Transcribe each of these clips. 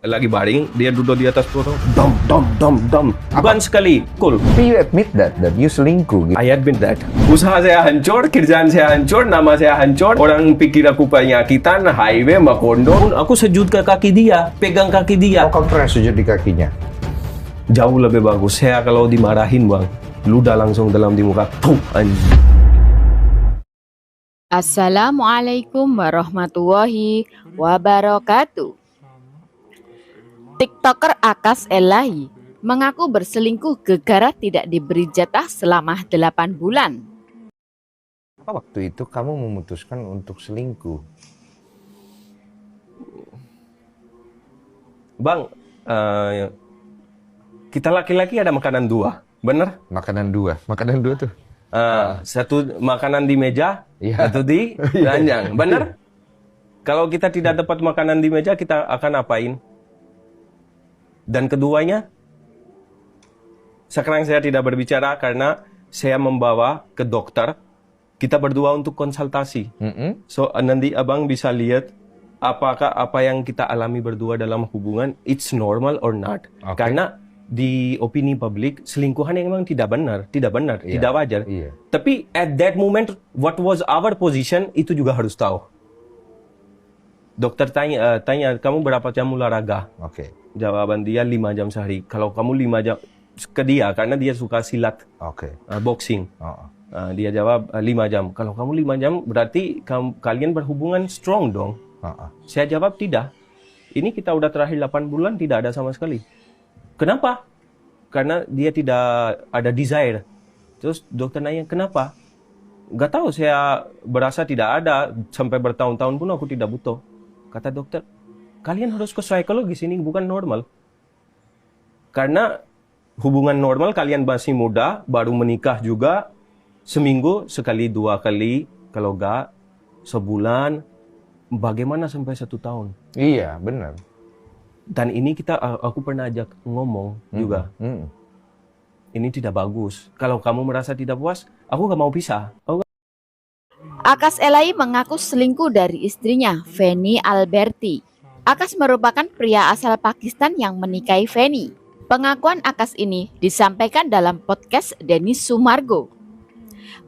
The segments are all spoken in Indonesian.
lagi baring, dia duduk di atas foto, dom. Bukan sekali, cool. Tapi you admit that you selingkuh gitu. I admit that. Usaha saya hancur, kerjaan saya hancur, nama saya hancur. Orang pikir aku penyakitan, highway, makondo. Aku sujud ke kaki dia, pegang kaki dia. Oh, kamu pernah sujud di kakinya? Jauh lebih bagus. Saya kalau dimarahin bang, ludah langsung dalam di muka. Tuh, anjing. Assalamualaikum warahmatullahi wabarakatuh. TikToker Akas Elahi mengaku berselingkuh gara tidak diberi jatah selama 8 bulan. Apa waktu itu kamu memutuskan untuk selingkuh? Bang, kita laki-laki ada makanan dua, bener? Makanan dua tuh? Satu makanan di meja, Iya. satu di ranjang, bener? Kalau kita tidak dapat makanan di meja, kita akan apain? Dan keduanya, sekarang saya tidak berbicara karena saya membawa ke dokter. Kita berdua untuk konsultasi. So, nanti abang bisa lihat apakah apa yang kita alami berdua dalam hubungan, it's normal or not. Okay. Karena di opini publik, selingkuhan yang memang tidak benar, Iya. tidak wajar. Iya. Tapi at that moment, what was our position, itu juga harus tahu. Dokter tanya, kamu berapa jam olahraga? Oke. Jawaban dia 5 jam sehari. Kalau kamu 5 jam ke dia, karena dia suka silat, Oke. boxing. Oh. Dia jawab 5 jam. Kalau kamu 5 jam, berarti kalian berhubungan strong dong. Saya jawab tidak. Ini kita udah terakhir 8 bulan, tidak ada sama sekali. Kenapa? Karena dia tidak ada desire. Terus dokter nanya, kenapa? Gak tahu, saya berasa tidak ada. Sampai bertahun-tahun pun aku tidak butuh. Kata dokter, kalian harus ke psikologis, ini bukan normal. Karena hubungan normal, kalian masih muda, baru menikah juga, seminggu sekali, 2 kali, kalau enggak, sebulan, bagaimana sampai 1 tahun? Iya, benar. Dan ini aku pernah ajak ngomong juga. Ini tidak bagus. Kalau kamu merasa tidak puas, aku gak mau pisah. Akas Elahi mengaku selingkuh dari istrinya, Feni Alberti. Akas merupakan pria asal Pakistan yang menikahi Feni. Pengakuan Akas ini disampaikan dalam podcast Denis Sumargo.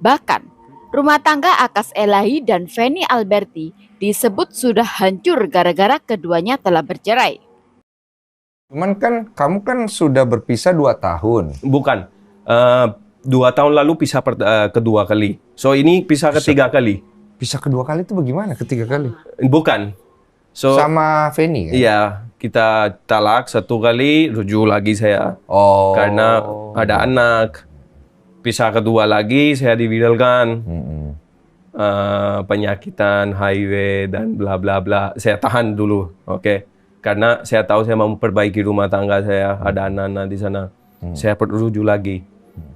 Bahkan, rumah tangga Akas Elahi dan Feni Alberti disebut sudah hancur gara-gara keduanya telah bercerai. Cuman kan kamu kan sudah berpisah 2 tahun. Bukan. 2 tahun lalu pisah kedua kali. So ini pisah ketiga kali. Pisah kedua kali itu bagaimana? Ketiga kali? Bukan. So Sama Feni kan? iya, kita talak 1 kali, rujuk lagi saya. Oh. Karena ada anak. Pisah kedua lagi, saya diviralkan. Penyakitan, highway, dan bla bla bla. Saya tahan dulu, oke? Karena saya tahu saya mau memperbaiki rumah tangga saya. Ada anak-anak di sana. Saya perlu rujuk lagi.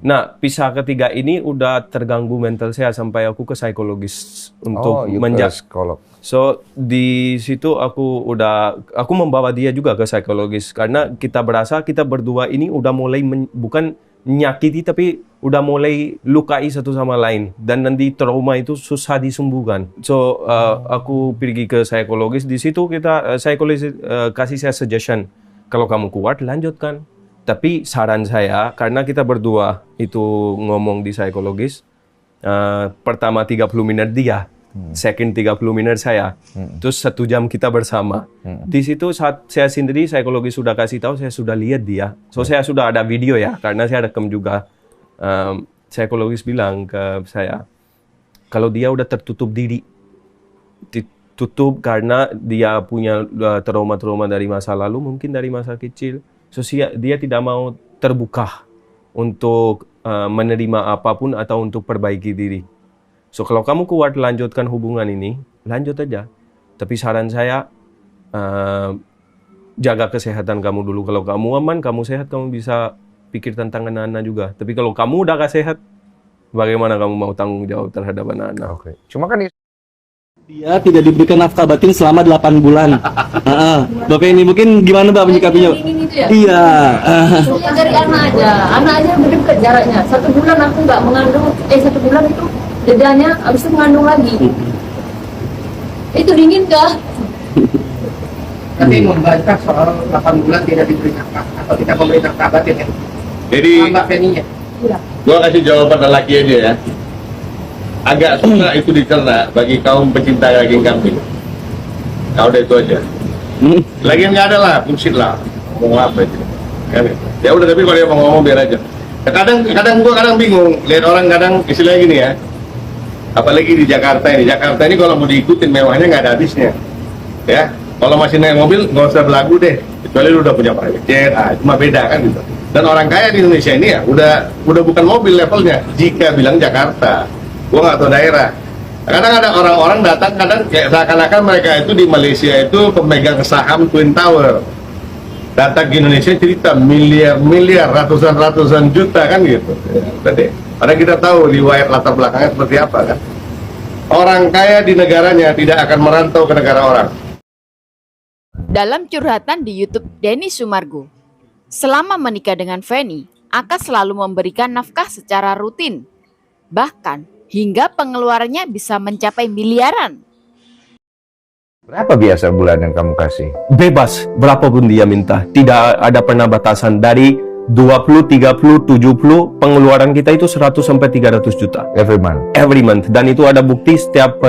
Nah, pisah ketiga ini udah terganggu mental saya sampai aku ke psikologis untuk psikolog. So di situ aku membawa dia juga ke psikologis karena kita berasa kita berdua ini udah mulai bukan menyakiti tapi udah mulai lukai satu sama lain dan nanti trauma itu susah disembuhkan. So aku pergi ke psikologis, di situ kita psikologis kasih saya suggestion, kalau kamu kuat lanjutkan. Tapi saran saya, karena kita berdua itu ngomong di psikologis, pertama 30 menit dia, second 30 menit saya, terus 1 jam kita bersama. Di situ saat saya sendiri, psikologis sudah kasih tahu, saya sudah lihat dia. So saya sudah ada video ya, karena saya rekam juga. Psikologis bilang ke saya, kalau dia udah tertutup diri, ditutup karena dia punya trauma-trauma dari masa lalu, mungkin dari masa kecil. So, dia tidak mau terbuka untuk menerima apapun atau untuk perbaiki diri. So, kalau kamu kuat lanjutkan hubungan ini, lanjut aja. Tapi saran saya, jaga kesehatan kamu dulu. Kalau kamu aman, kamu sehat, kamu bisa pikir tentang anak-anak juga. Tapi kalau kamu udah gak sehat, bagaimana kamu mau tanggung jawab terhadap anak-anak? Oke. Cuma kan dia tidak diberikan nafkah batin selama 8 bulan. Bapak ini mungkin gimana Mbak menyikapinya? Ya? Iya. Dari anak aja dekat jaraknya. 1 bulan aku nggak mengandung, 1 bulan itu jedanya, habis itu mengandung lagi. Itu dingin kah? Tapi membantah soal 8 bulan tidak diberi nafkah atau tidak memberi nafkah batin ya. Jadi Mbak Feni-nya. gua kasih jawaban lelaki aja ya. Agak susah itu dicerna bagi kaum pecinta daging kambing. Kau udah itu aja. Lagian nggak ada lah, bullshit lah. Mau apa itu? Kan? Ya udah, tapi kalau dia mau ngomong biar aja. Ya, kadang gua bingung lihat orang kadang istilahnya gini ya. Apalagi di Jakarta ini. Jakarta ini kalau mau diikutin mewahnya nggak ada habisnya. Ya, kalau masih naik mobil nggak usah belagu deh. Kecuali lu udah punya private jet, cuma beda kan gitu. Dan orang kaya di Indonesia ini ya udah bukan mobil levelnya. Jika bilang Jakarta, gua nggak tahu daerah. Kadang ada orang-orang datang, kadang kayak seakan-akan mereka itu di Malaysia itu pemegang saham Twin Tower. Datang ke Indonesia cerita miliar, ratusan juta kan gitu. Ya, udah deh. Karena kita tahu riwayat latar belakangnya seperti apa kan. Orang kaya di negaranya tidak akan merantau ke negara orang. Dalam curhatan di YouTube Denny Sumargo, selama menikah dengan Feni, Akas selalu memberikan nafkah secara rutin. Bahkan hingga pengeluarannya bisa mencapai miliaran. Berapa biasa bulan yang kamu kasih? Bebas, berapapun dia minta. Tidak ada pernah batasan. Dari 20, 30, 70, pengeluaran kita itu 100 sampai 300 juta. Every month. Every month. Dan itu ada bukti setiap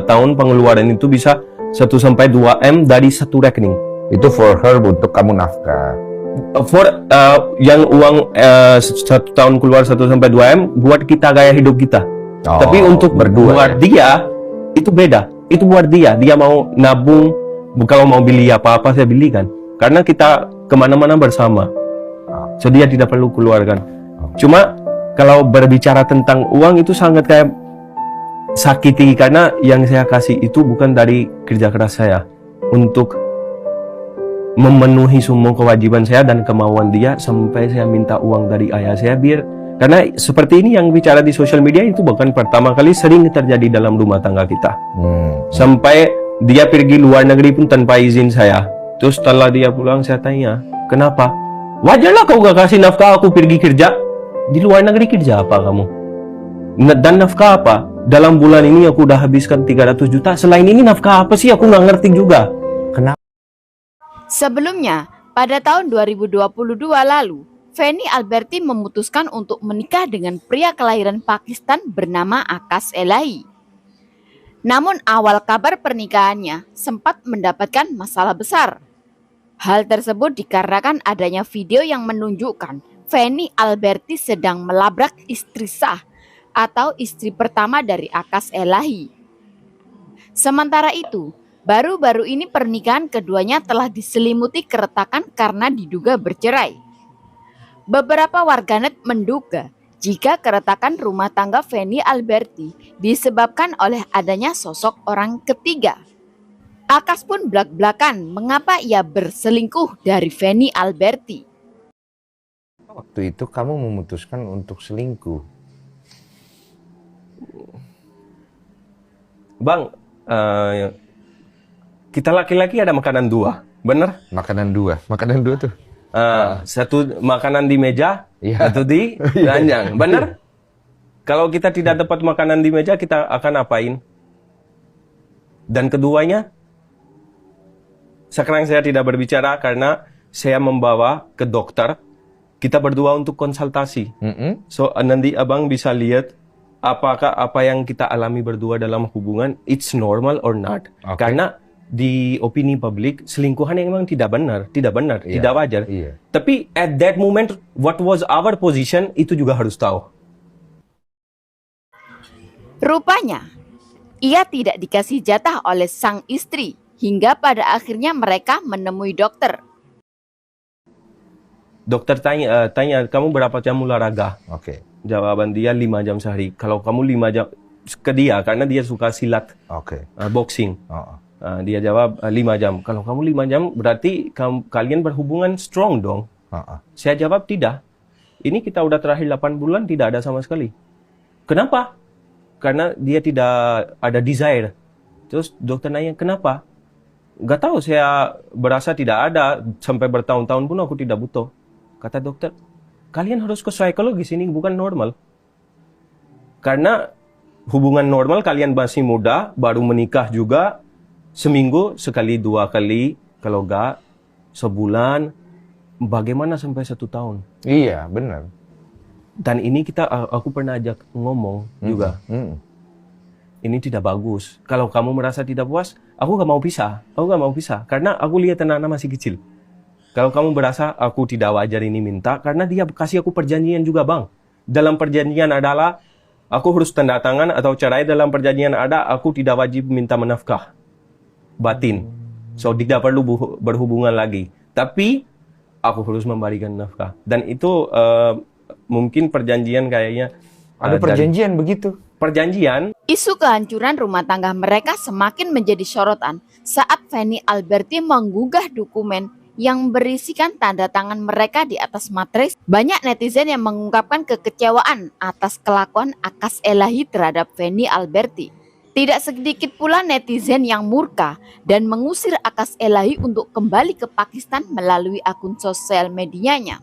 tahun pengeluaran itu bisa 1 sampai 2 M dari satu rekening. Itu for her untuk kamu nafkah. For yang uang 1 tahun keluar 1 sampai 2 M buat kita gaya hidup kita. Oh, tapi untuk berdua buat dia itu beda. Itu buat dia. Dia mau nabung. Kalau mau beli apa-apa saya belikan. Karena kita kemana-mana bersama. So dia tidak perlu keluarkan. Cuma kalau berbicara tentang uang itu sangat kayak sakiti. Karena yang saya kasih itu bukan dari kerja keras saya. Untuk memenuhi semua kewajiban saya dan kemauan dia. Sampai saya minta uang dari ayah saya biar. Karena seperti ini yang bicara di sosial media itu bukan pertama kali, sering terjadi dalam rumah tangga kita. Sampai dia pergi luar negeri pun tanpa izin saya. Terus setelah dia pulang saya tanya, kenapa? Wajarlah kau gak kasih nafkah aku pergi kerja. Di luar negeri kerja apa kamu? Dan nafkah apa? Dalam bulan ini aku udah habiskan 300 juta. Selain ini nafkah apa sih? Aku nggak ngerti juga. Kenapa? Sebelumnya, pada tahun 2022 lalu, Feni Alberti memutuskan untuk menikah dengan pria kelahiran Pakistan bernama Akas Elahi. Namun awal kabar pernikahannya sempat mendapatkan masalah besar. Hal tersebut dikarenakan adanya video yang menunjukkan Feni Alberti sedang melabrak istri sah atau istri pertama dari Akas Elahi. Sementara itu, baru-baru ini pernikahan keduanya telah diselimuti keretakan karena diduga bercerai. Beberapa warganet menduga jika keretakan rumah tangga Feni Alberti disebabkan oleh adanya sosok orang ketiga. Akas pun blak-blakan mengapa ia berselingkuh dari Feni Alberti. Waktu itu kamu memutuskan untuk selingkuh. Bang, kita laki-laki ada makanan dua, bener? Makanan dua tuh. Satu makanan di meja, satu di ranjang, bener? Kalau kita tidak dapat makanan di meja, kita akan apain? Dan keduanya, sekarang saya tidak berbicara karena saya membawa ke dokter. Kita berdua untuk konsultasi. So nanti abang bisa lihat apakah apa yang kita alami berdua dalam hubungan it's normal or not. Karena di opini publik selingkuhan yang memang tidak benar, tidak wajar. Tapi at that moment what was our position itu juga harus tahu. Rupanya ia tidak dikasih jatah oleh sang istri hingga pada akhirnya mereka menemui dokter. Dokter tanya kamu berapa jam olahraga? Jawaban dia 5 jam sehari. Kalau kamu 5 jam ke dia karena dia suka silat, boxing. Dia jawab 5 jam. Kalau kamu 5 jam berarti kalian berhubungan strong dong. Saya jawab tidak. Ini kita udah terakhir 8 bulan tidak ada sama sekali. Kenapa? Karena dia tidak ada desire. Terus dokter nanya kenapa? Gak tahu, saya berasa tidak ada. Sampai bertahun-tahun pun aku tidak butuh. Kata dokter, kalian harus ke psikologis, ini bukan normal. Karena hubungan normal kalian masih muda, baru menikah juga. Seminggu sekali, 2 kali, Kalau enggak, sebulan, bagaimana sampai 1 tahun? Iya, benar. Dan ini aku pernah ajak ngomong juga. Ini tidak bagus. Kalau kamu merasa tidak puas, aku gak mau pisah. Aku gak mau pisah. Karena aku lihat anak-anak masih kecil. Kalau kamu berasa aku tidak wajar ini minta, karena dia kasih aku perjanjian juga, Bang. Dalam perjanjian adalah, aku harus tanda tangan atau cerai. Dalam perjanjian ada, aku tidak wajib minta menafkah batin. So, tidak perlu berhubungan lagi. Tapi, aku harus memberikan nafkah. Dan itu mungkin perjanjian kayaknya. Ada perjanjian begitu. Perjanjian. Isu kehancuran rumah tangga mereka semakin menjadi sorotan saat Feni Alberti menggugah dokumen yang berisikan tanda tangan mereka di atas matris. Banyak netizen yang mengungkapkan kekecewaan atas kelakuan Akas Elahi terhadap Feni Alberti. Tidak sedikit pula netizen yang murka dan mengusir Akas Elahi untuk kembali ke Pakistan melalui akun sosial medianya.